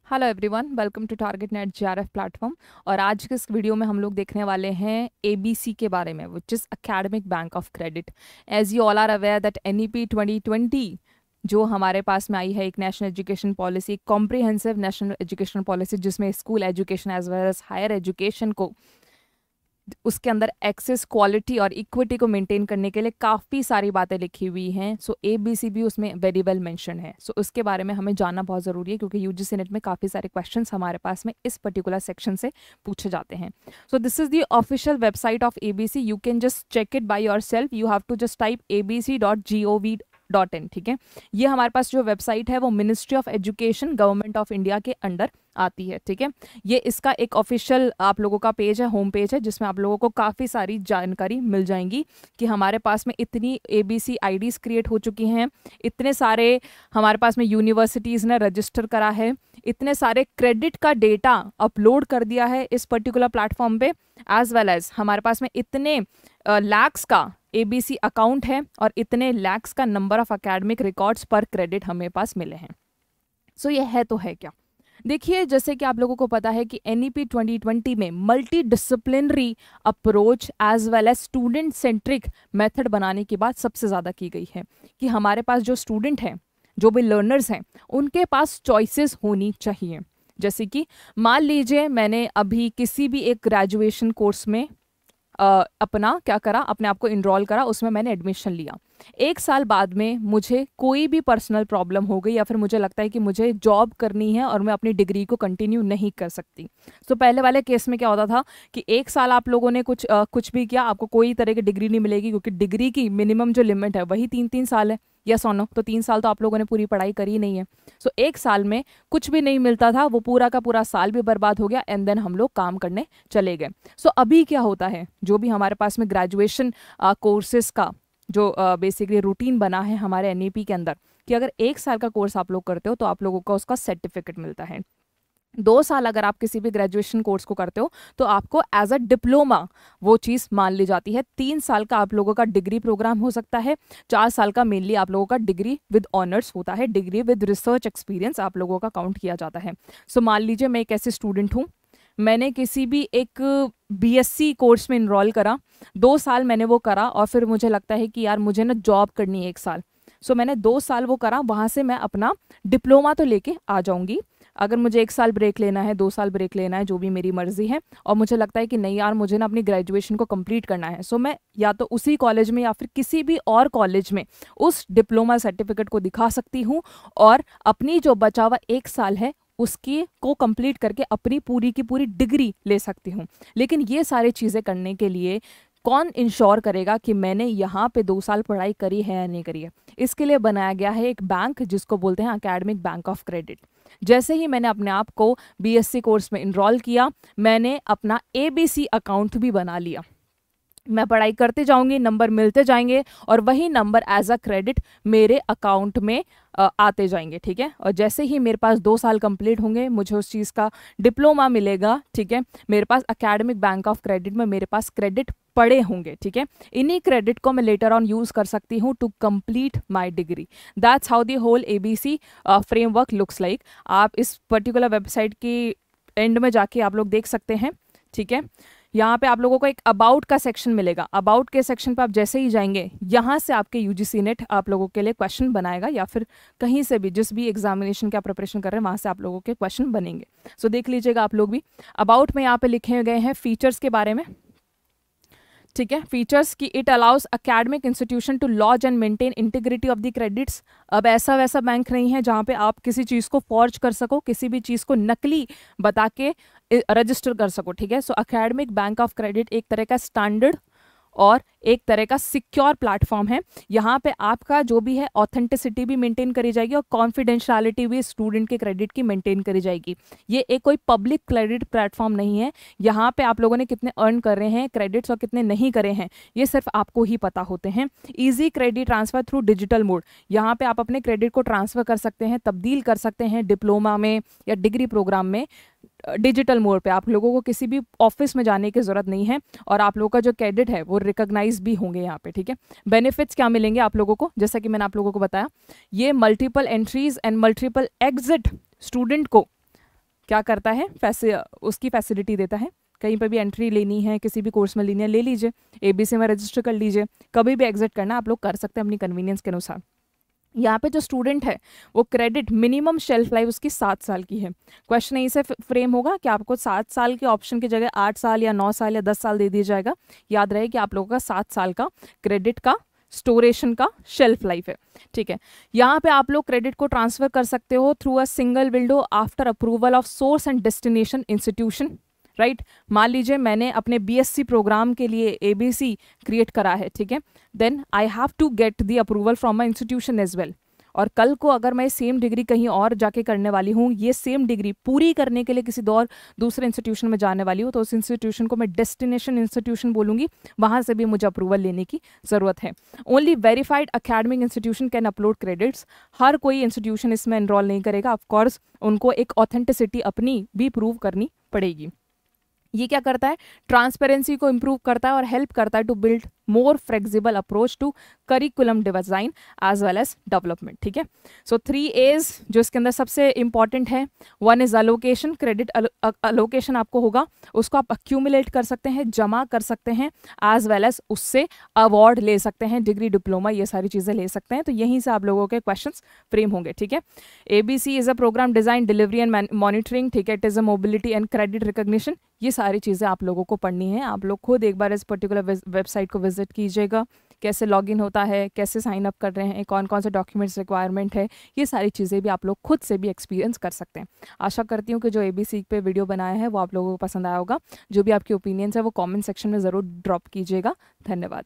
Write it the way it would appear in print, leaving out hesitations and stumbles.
Hello everyone, welcome to target NET JRF platform. और आज के इस वीडियो में हम लोग देखने वाले हैं एबीसी के बारे में, which is academic bank of credit. As you all are aware that NEP 2020 जो हमारे पास में आई है, एक national education policy, comprehensive national education policy, जिसमें school education as well as higher education को, उसके अंदर एक्सेस, क्वालिटी और इक्विटी को मेंटेन करने के लिए काफ़ी सारी बातें लिखी हुई हैं। सो एबीसी भी उसमें वेरी वेल मेंशन है। सो उसके बारे में हमें जानना बहुत ज़रूरी है, क्योंकि यूजीसी नेट में काफ़ी सारे क्वेश्चंस हमारे पास में इस पर्टिकुलर सेक्शन से पूछे जाते हैं। So this is the official website of ABC. You can just check it by yourself. You have to just type abc.gov.in। ठीक है, ये हमारे पास जो वेबसाइट है वो ministry of education, government of India के अंडर आती है। ठीक है, ये इसका एक ऑफिशियल आप लोगों का पेज है, होम पेज है, जिसमें आप लोगों को काफ़ी सारी जानकारी मिल जाएंगी कि हमारे पास में इतनी एबीसी आईडीज क्रिएट हो चुकी हैं, इतने सारे हमारे पास में यूनिवर्सिटीज़ ने रजिस्टर करा है, इतने सारे क्रेडिट का डेटा अपलोड कर दिया है इस पर्टिकुलर प्लेटफॉर्म पे, एज वेल एज हमारे पास में इतने लैक्स का एबीसी अकाउंट है और इतने लैक्स का नंबर ऑफ एकेडमिक रिकॉर्ड्स पर क्रेडिट हमें पास मिले हैं। सो ये है तो है क्या? देखिए, जैसे कि आप लोगों को पता है कि एनईपी 2020 में multidisciplinary approach as well as student centric method बनाने की बात सबसे ज़्यादा की गई है कि हमारे पास जो स्टूडेंट हैं, जो भी लर्नर्स हैं, उनके पास चॉइसेस होनी चाहिए। जैसे कि मान लीजिए मैंने अभी किसी भी एक ग्रेजुएशन कोर्स में अपना क्या करा, अपने आप को इनरोल करा, उसमें मैंने एडमिशन लिया। एक साल बाद में मुझे कोई भी पर्सनल प्रॉब्लम हो गई या फिर मुझे लगता है कि मुझे जॉब करनी है और मैं अपनी डिग्री को कंटिन्यू नहीं कर सकती। तो पहले वाले केस में क्या होता था कि एक साल आप लोगों ने कुछ भी किया, आपको कोई तरह की डिग्री नहीं मिलेगी, क्योंकि डिग्री की मिनिमम जो लिमिट है वही 3-3 साल है। यस और नो? तो 3 साल तो आप लोगों ने पूरी पढ़ाई करी नहीं है। सो एक साल में कुछ भी नहीं मिलता था, वो पूरा का पूरा साल भी बर्बाद हो गया, एंड देन हम लोग काम करने चले गए। सो अभी क्या होता है, जो भी हमारे पास में ग्रेजुएशन कोर्सेज का जो बेसिकली रूटीन बना है हमारे एनईपी के अंदर, कि अगर 1 साल का कोर्स आप लोग करते हो तो आप लोगों को उसका सर्टिफिकेट मिलता है। 2 साल अगर आप किसी भी ग्रेजुएशन कोर्स को करते हो तो आपको एज अ डिप्लोमा वो चीज़ मान ली जाती है। 3 साल का आप लोगों का डिग्री प्रोग्राम हो सकता है, 4 साल का मेनली आप लोगों का डिग्री विद ऑनर्स होता है, डिग्री विद रिसर्च एक्सपीरियंस आप लोगों का काउंट किया जाता है। सो मान लीजिए मैं एक ऐसे स्टूडेंट हूँ, मैंने किसी भी एक बीएससी कोर्स में इनरोल करा, 2 साल मैंने वो करा और फिर मुझे लगता है कि यार मुझे ना जॉब करनी है 1 साल। सो मैंने 2 साल वो करा, वहाँ से मैं अपना डिप्लोमा तो लेके आ जाऊँगी। अगर मुझे 1 साल ब्रेक लेना है, 2 साल ब्रेक लेना है, जो भी मेरी मर्जी है, और मुझे लगता है कि नहीं यार मुझे ना अपनी ग्रेजुएशन को कंप्लीट करना है, सो मैं या तो उसी कॉलेज में या फिर किसी भी और कॉलेज में उस डिप्लोमा सर्टिफिकेट को दिखा सकती हूँ और अपनी जो बचा हुआ 1 साल है उसकी को कंप्लीट करके अपनी पूरी की पूरी डिग्री ले सकती हूँ। लेकिन ये सारी चीज़ें करने के लिए कौन इंश्योर करेगा कि मैंने यहाँ पे 2 साल पढ़ाई करी है या नहीं करी है? इसके लिए बनाया गया है एक बैंक, जिसको बोलते हैं एकेडमिक बैंक ऑफ क्रेडिट। जैसे ही मैंने अपने आप को बीएससी कोर्स में इनरोल किया, मैंने अपना एबीसी अकाउंट भी बना लिया। मैं पढ़ाई करते जाऊंगी, नंबर मिलते जाएंगे और वही नंबर एज अ क्रेडिट मेरे अकाउंट में आते जाएंगे। ठीक है, और जैसे ही मेरे पास 2 साल कंप्लीट होंगे, मुझे उस चीज़ का डिप्लोमा मिलेगा। ठीक है, मेरे पास एकेडमिक बैंक ऑफ क्रेडिट में मेरे पास क्रेडिट पड़े होंगे। ठीक है, इन्हीं क्रेडिट को मैं लेटर ऑन यूज़ कर सकती हूँ to complete my degree. That's how the whole ABC framework looks like. आप इस पर्टिकुलर वेबसाइट की एंड में जाके आप लोग देख सकते हैं। ठीक है, यहाँ पे आप लोगों को एक अबाउट का सेक्शन मिलेगा। अबाउट के सेक्शन पे आप जैसे ही जाएंगे, यहाँ से आपके यूजीसी नेट आप लोगों के लिए क्वेश्चन बनाएगा, या फिर कहीं से भी जिस भी एग्जामिनेशन का प्रिपरेशन कर रहे हैं वहाँ से आप लोगों के क्वेश्चन बनेंगे। सो देख लीजिएगा आप लोग भी। अबाउट में यहाँ पे लिखे गए हैं फीचर्स के बारे में। ठीक है, फीचर्स की it allows academic institution to lodge and maintain integrity of the credits. अब ऐसा वैसा बैंक नहीं है जहाँ पे आप किसी चीज़ को फॉर्ज कर सको, किसी भी चीज़ को नकली बता के रजिस्टर कर सको। ठीक है, सो अकेडमिक बैंक ऑफ क्रेडिट एक तरह का स्टैंडर्ड और एक तरह का सिक्योर प्लेटफॉर्म है। यहाँ पे आपका जो भी है ऑथेंटिसिटी भी मेंटेन करी जाएगी और कॉन्फिडेंशियलिटी भी स्टूडेंट के क्रेडिट की मेंटेन करी जाएगी। ये एक कोई पब्लिक क्रेडिट प्लेटफॉर्म नहीं है। यहाँ पे आप लोगों ने कितने अर्न कर रहे हैं क्रेडिट्स और कितने नहीं करे हैं, ये सिर्फ आपको ही पता होते हैं। Easy credit transfer through digital mode, यहाँ पे आप अपने क्रेडिट को ट्रांसफर कर सकते हैं, तब्दील कर सकते हैं डिप्लोमा में या डिग्री प्रोग्राम में डिजिटल मोड पे। आप लोगों को किसी भी ऑफिस में जाने की ज़रूरत नहीं है और आप लोगों का जो क्रेडिट है वो रिकॉग्नाइज भी होंगे यहाँ पे। ठीक है, बेनिफिट्स क्या मिलेंगे आप लोगों को, जैसा कि मैंने आप लोगों को बताया, ये multiple entries and multiple exit student को क्या करता है, उसकी फैसिलिटी देता है। कहीं पर भी एंट्री लेनी है, किसी भी कोर्स में लेनी है, ले लीजिए, ABC में रजिस्टर कर लीजिए, कभी भी एग्जिट करना आप लोग कर सकते हैं अपनी कन्वीनियंस के अनुसार। यहाँ पे जो स्टूडेंट है वो क्रेडिट मिनिमम शेल्फ लाइफ उसकी 7 साल की है। क्वेश्चन यहीं से फ्रेम होगा कि आपको 7 साल के ऑप्शन की जगह 8 साल या 9 साल या 10 साल दे दिया जाएगा। याद रहे कि आप लोगों का 7 साल का क्रेडिट का स्टोरेशन का शेल्फ लाइफ है, ठीक है। यहाँ पे आप लोग क्रेडिट को ट्रांसफर कर सकते हो through a single window after approval of source and destination institution, right. मान लीजिए मैंने अपने BSc प्रोग्राम के लिए ABC क्रिएट करा है, ठीक है, then I have to get the approval from my institution as well. और कल को अगर मैं सेम डिग्री कहीं और जाके करने वाली हूँ, ये सेम डिग्री पूरी करने के लिए किसी दूसरे इंस्टीट्यूशन में जाने वाली हूँ, तो उस इंस्टीट्यूशन को मैं डेस्टिनेशन इंस्टीट्यूशन बोलूँगी, वहाँ से भी मुझे अप्रूवल लेने की ज़रूरत है। Only verified academic institution can upload credits. हर कोई इंस्टीट्यूशन इसमें एनरोल नहीं करेगा, ऑफकोर्स उनको एक ऑथेंटिसिटी अपनी भी प्रूव करनी पड़ेगी। ये क्या करता है, ट्रांसपेरेंसी को इंप्रूव करता है और हेल्प करता है to build more flexible approach to curriculum design as well as development, ठीक है। सो 3 A's जो इसके अंदर सबसे इंपॉर्टेंट है, 1 इज अलोकेशन, क्रेडिट अलोकेशन आपको होगा, उसको आप अक्यूमुलेट कर सकते हैं, जमा कर सकते हैं, एज वेल एज उससे अवार्ड ले सकते हैं, डिग्री, डिप्लोमा, ये सारी चीज़ें ले सकते हैं। तो यहीं से आप लोगों के क्वेश्चंस फ्रेम होंगे, ठीक है। ABC is a program design, delivery and monitoring, ठीक है। It is a mobility and credit recognition. ये सारी चीज़ें आप लोगों को पढ़नी है। आप लोग खुद एक बार इस पर्टिकुलर वेबसाइट को विजिट कीजिएगा, कैसे लॉगिन होता है, कैसे साइन अप कर रहे हैं, कौन कौन से डॉक्यूमेंट्स रिक्वायरमेंट है, ये सारी चीज़ें भी आप लोग खुद से भी एक्सपीरियंस कर सकते हैं। आशा करती हूँ कि जो ABC पे वीडियो बनाया है वो आप लोगों को पसंद आया होगा। जो भी आपकी ओपिनियंस है वो कमेंट सेक्शन में ज़रूर ड्रॉप कीजिएगा। धन्यवाद।